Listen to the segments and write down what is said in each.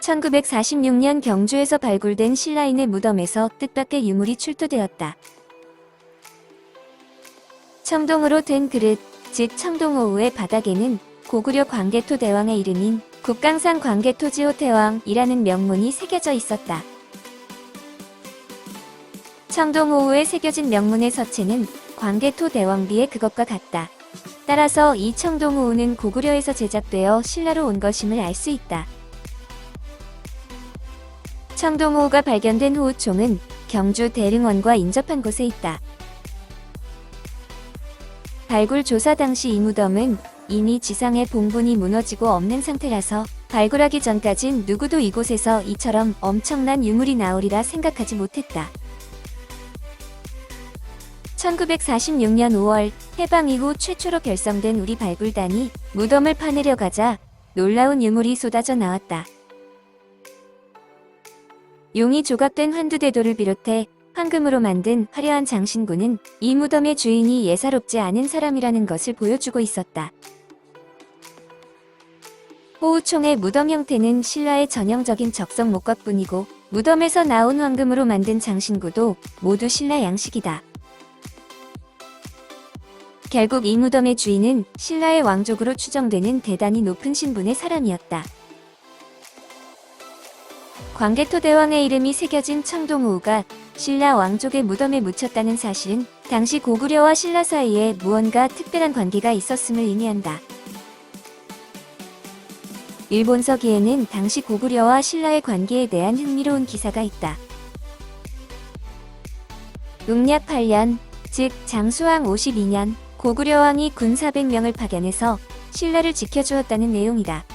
1946년 경주에서 발굴된 신라인의 무덤에서 뜻밖의 유물이 출토되었다. 청동으로 된 그릇, 즉 청동호우의 바닥에는 고구려 광개토 대왕의 이름인 국강산 광개토지호 대왕이라는 명문이 새겨져 있었다. 청동호우에 새겨진 명문의 서체는 광개토 대왕비의 그것과 같다. 따라서 이 청동호우는 고구려에서 제작되어 신라로 온 것임을 알 수 있다. 청동호우가 발견된 호우총은 경주 대릉원과 인접한 곳에 있다. 발굴 조사 당시 이 무덤은 이미 지상의 봉분이 무너지고 없는 상태라서 발굴하기 전까진 누구도 이곳에서 이처럼 엄청난 유물이 나오리라 생각하지 못했다. 1946년 5월 해방 이후 최초로 결성된 우리 발굴단이 무덤을 파내려 가자 놀라운 유물이 쏟아져 나왔다. 용이 조각된 환두대도를 비롯해 황금으로 만든 화려한 장신구는 이 무덤의 주인이 예사롭지 않은 사람이라는 것을 보여주고 있었다. 호우총의 무덤 형태는 신라의 전형적인 적성 목각뿐이고 무덤에서 나온 황금으로 만든 장신구도 모두 신라 양식이다. 결국 이 무덤의 주인은 신라의 왕족으로 추정되는 대단히 높은 신분의 사람이었다. 광개토 대왕의 이름이 새겨진 청동호우가 신라 왕족의 무덤에 묻혔다는 사실은 당시 고구려와 신라 사이에 무언가 특별한 관계가 있었음을 의미한다. 일본서기에는 당시 고구려와 신라의 관계에 대한 흥미로운 기사가 있다. 웅략 8년, 즉 장수왕 52년, 고구려 왕이 군 400명을 파견해서 신라를 지켜주었다는 내용이다.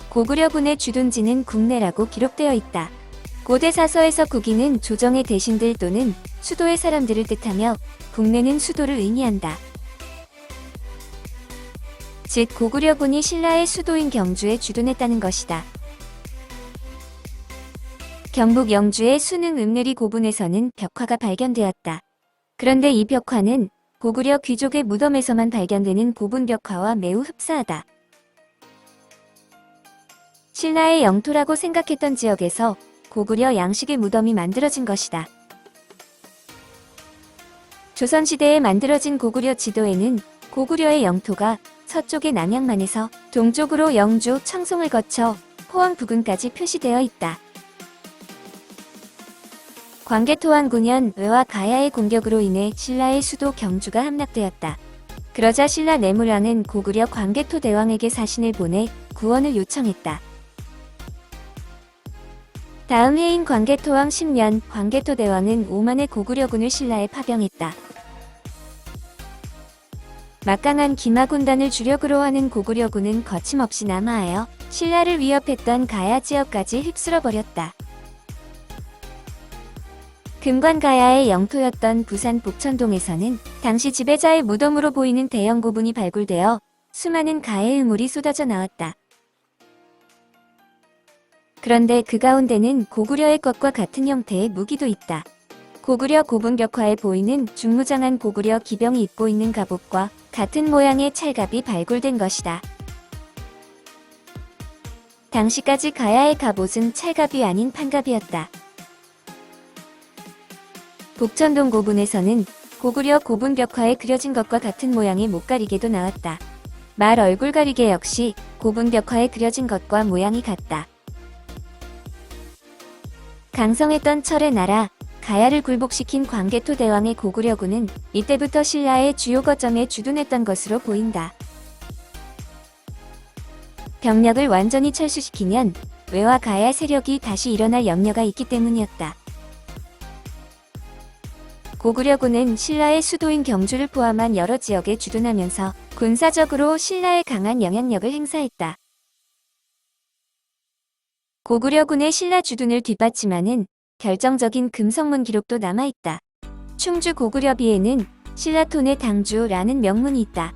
고구려군의 주둔지는 국내라고 기록되어 있다. 고대 사서에서 국인은 조정의 대신들 또는 수도의 사람들을 뜻하며 국내는 수도를 의미한다. 즉 고구려군이 신라의 수도인 경주에 주둔했다는 것이다. 경북 영주의 수능 읍내리 고분에서는 벽화가 발견되었다. 그런데 이 벽화는 고구려 귀족의 무덤에서만 발견되는 고분 벽화와 매우 흡사하다. 신라의 영토라고 생각했던 지역에서 고구려 양식의 무덤이 만들어진 것이다. 조선시대에 만들어진 고구려 지도에는 고구려의 영토가 서쪽의 남양만에서 동쪽으로 영주, 청송을 거쳐 포항 부근까지 표시되어 있다. 광개토왕 9년 외와 가야의 공격으로 인해 신라의 수도 경주가 함락되었다. 그러자 신라 내물왕은 고구려 광개토 대왕에게 사신을 보내 구원을 요청했다. 다음 해인 광개토왕 10년 광개토 대왕은 5만의 고구려군을 신라에 파병했다. 막강한 기마군단을 주력으로 하는 고구려군은 거침없이 남하하여 신라를 위협했던 가야 지역까지 휩쓸어버렸다. 금관가야의 영토였던 부산 북천동에서는 당시 지배자의 무덤으로 보이는 대형 고분이 발굴되어 수많은 가해 유물이 쏟아져 나왔다. 그런데 그 가운데는 고구려의 것과 같은 형태의 무기도 있다. 고구려 고분 벽화에 보이는 중무장한 고구려 기병이 입고 있는 갑옷과 같은 모양의 찰갑이 발굴된 것이다. 당시까지 가야의 갑옷은 찰갑이 아닌 판갑이었다. 북천동 고분에서는 고구려 고분 벽화에 그려진 것과 같은 모양의 목가리개도 나왔다. 말 얼굴 가리개 역시 고분 벽화에 그려진 것과 모양이 같다. 강성했던 철의 나라 가야를 굴복시킨 광개토 대왕의 고구려군은 이때부터 신라의 주요 거점에 주둔했던 것으로 보인다. 병력을 완전히 철수시키면 외와 가야 세력이 다시 일어날 염려가 있기 때문이었다. 고구려군은 신라의 수도인 경주를 포함한 여러 지역에 주둔하면서 군사적으로 신라에 강한 영향력을 행사했다. 고구려군의 신라 주둔을 뒷받침하는 결정적인 금성문 기록도 남아있다. 충주 고구려비에는 신라톤의 당주라는 명문이 있다.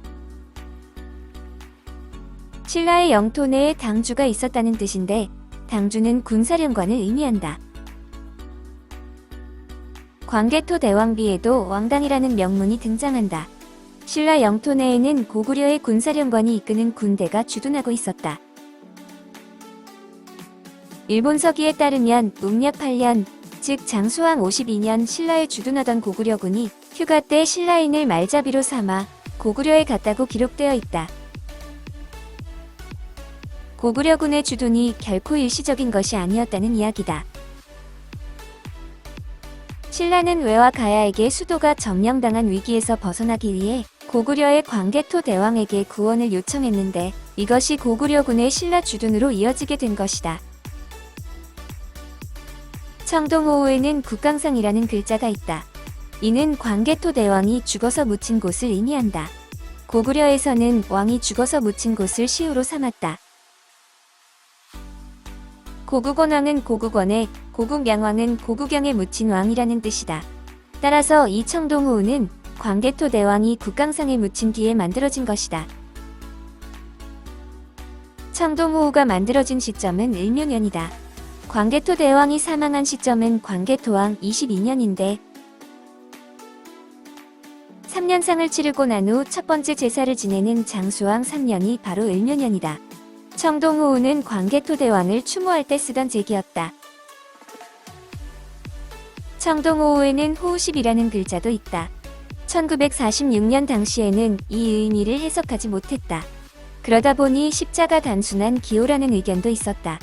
신라의 영토 내에 당주가 있었다는 뜻인데 당주는 군사령관을 의미한다. 광개토 대왕비에도 왕당이라는 명문이 등장한다. 신라 영토 내에는 고구려의 군사령관이 이끄는 군대가 주둔하고 있었다. 일본 서기에 따르면 웅력 8년, 즉 장수왕 52년 신라에 주둔하던 고구려군이 휴가 때 신라인을 말잡이로 삼아 고구려에 갔다고 기록되어 있다. 고구려군의 주둔이 결코 일시적인 것이 아니었다는 이야기다. 신라는 외와 가야에게 수도가 점령당한 위기에서 벗어나기 위해 고구려의 광개토 대왕에게 구원을 요청했는데 이것이 고구려군의 신라 주둔으로 이어지게 된 것이다. 청동호우에는 국강상이라는 글자가 있다. 이는 광개토 대왕이 죽어서 묻힌 곳을 의미한다. 고구려에서는 왕이 죽어서 묻힌 곳을 시우로 삼았다. 고국원왕은 고국원에, 고국양왕은 고국영에 묻힌 왕이라는 뜻이다. 따라서 이 청동호우는 광개토 대왕이 국강상에 묻힌 뒤에 만들어진 것이다. 청동호우가 만들어진 시점은 을묘년이다. 광개토 대왕이 사망한 시점은 광개토왕 22년인데 3년상을 치르고 난 후 첫 번째 제사를 지내는 장수왕 3년이 바로 을묘년이다. 청동호우는 광개토 대왕을 추모할 때 쓰던 제기였다. 청동호우에는 호우십이라는 글자도 있다. 1946년 당시에는 이 의미를 해석하지 못했다. 그러다 보니 십자가 단순한 기호라는 의견도 있었다.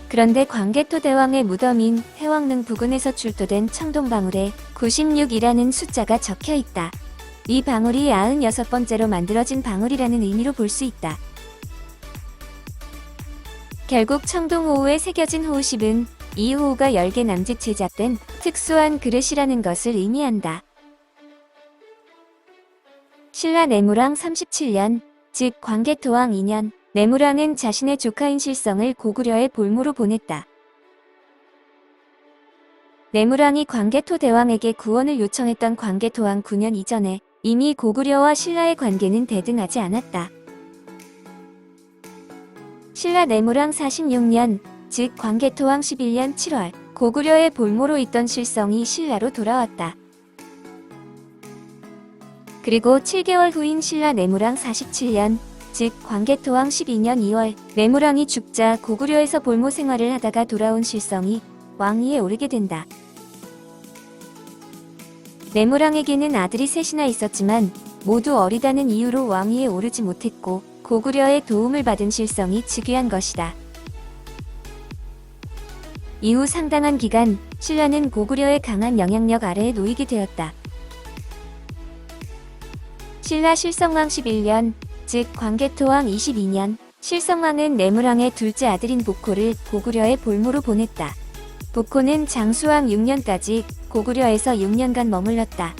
그런데 광개토 대왕의 무덤인 해왕릉 부근에서 출토된 청동방울에 96이라는 숫자가 적혀 있다. 이 방울이 96번째로 만들어진 방울이라는 의미로 볼 수 있다. 결국 청동호우에 새겨진 호우십은 이 호우가 10개 남짓 제작된 특수한 그릇이라는 것을 의미한다. 신라 내무랑 37년, 즉 광개토왕 2년, 내무랑은 자신의 조카인 실성을 고구려의 볼모로 보냈다. 내무랑이 광개토 대왕에게 구원을 요청했던 광개토왕 9년 이전에 이미 고구려와 신라의 관계는 대등하지 않았다. 신라 내무랑 46년, 즉 광개토왕 11년 7월, 고구려의 볼모로 있던 실성이 신라로 돌아왔다. 그리고 7개월 후인 신라 내무랑 47년, 즉 광개토왕 12년 2월, 내무랑이 죽자 고구려에서 볼모 생활을 하다가 돌아온 실성이 왕위에 오르게 된다. 내무랑에게는 아들이 셋이나 있었지만 모두 어리다는 이유로 왕위에 오르지 못했고 고구려의 도움을 받은 실성이 즉위한 것이다. 이후 상당한 기간 신라는 고구려의 강한 영향력 아래에 놓이게 되었다. 신라 실성왕 11년, 즉 광개토왕 22년, 실성왕은 내무랑의 둘째 아들인 보코를 고구려의 볼모로 보냈다. 보코는 장수왕 6년까지 고구려에서 6년간 머물렀다.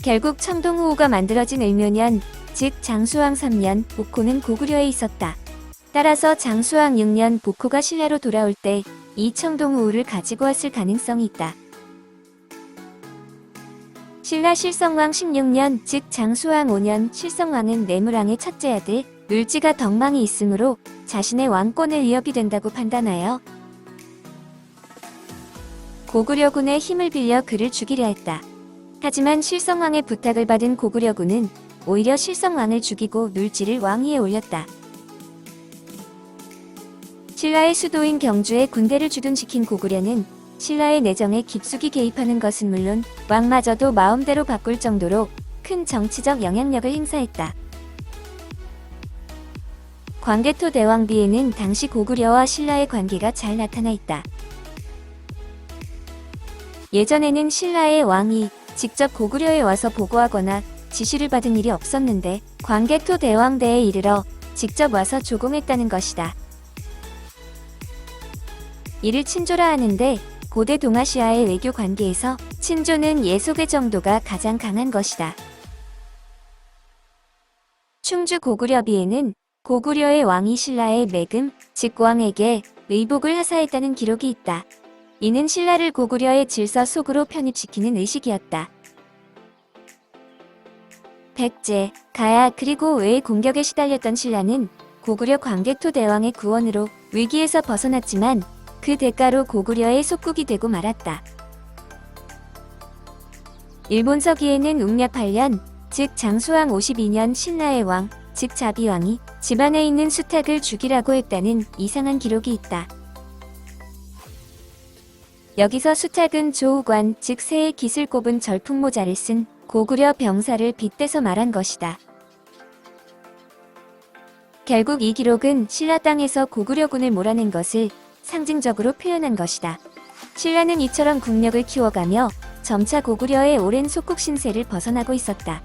결국 청동호우가 만들어진 을묘년, 즉 장수왕 3년, 보코는 고구려에 있었다. 따라서 장수왕 6년 보코가 신라로 돌아올 때 이 청동호우를 가지고 왔을 가능성이 있다. 신라 실성왕 16년, 즉 장수왕 5년, 실성왕은 내무랑의 첫째 아들 눌지가 덕망이 있으므로 자신의 왕권을 위협이 된다고 판단하여 고구려군의 힘을 빌려 그를 죽이려 했다. 하지만 실성왕의 부탁을 받은 고구려군은 오히려 실성왕을 죽이고 눌지를 왕위에 올렸다. 신라의 수도인 경주에 군대를 주둔시킨 고구려는 신라의 내정에 깊숙이 개입하는 것은 물론 왕마저도 마음대로 바꿀 정도로 큰 정치적 영향력을 행사했다. 광개토 대왕비에는 당시 고구려와 신라의 관계가 잘 나타나 있다. 예전에는 신라의 왕이 직접 고구려에 와서 보고하거나 지시를 받은 일이 없었는데 광개토 대왕대에 이르러 직접 와서 조공했다는 것이다. 이를 친조라 하는데 고대 동아시아의 외교 관계에서 친조는 예속의 정도가 가장 강한 것이다. 충주 고구려비에는 고구려의 왕이 신라의 매금, 즉 왕에게 의복을 하사했다는 기록이 있다. 이는 신라를 고구려의 질서 속으로 편입시키는 의식이었다. 백제, 가야 그리고 외의 공격에 시달렸던 신라는 고구려 광개토 대왕의 구원으로 위기에서 벗어났지만 그 대가로 고구려의 속국이 되고 말았다. 일본 서기에는 웅려 8년, 즉 장수왕 52년 신라의 왕, 즉 자비왕이 집안에 있는 수탉을 죽이라고 했다는 이상한 기록이 있다. 여기서 수탉은 조우관, 즉 새의 깃을 꼽은 절풍모자를 쓴 고구려 병사를 빗대서 말한 것이다. 결국 이 기록은 신라 땅에서 고구려군을 몰아낸 것을 상징적으로 표현한 것이다. 신라는 이처럼 국력을 키워가며 점차 고구려의 오랜 속국 신세를 벗어나고 있었다.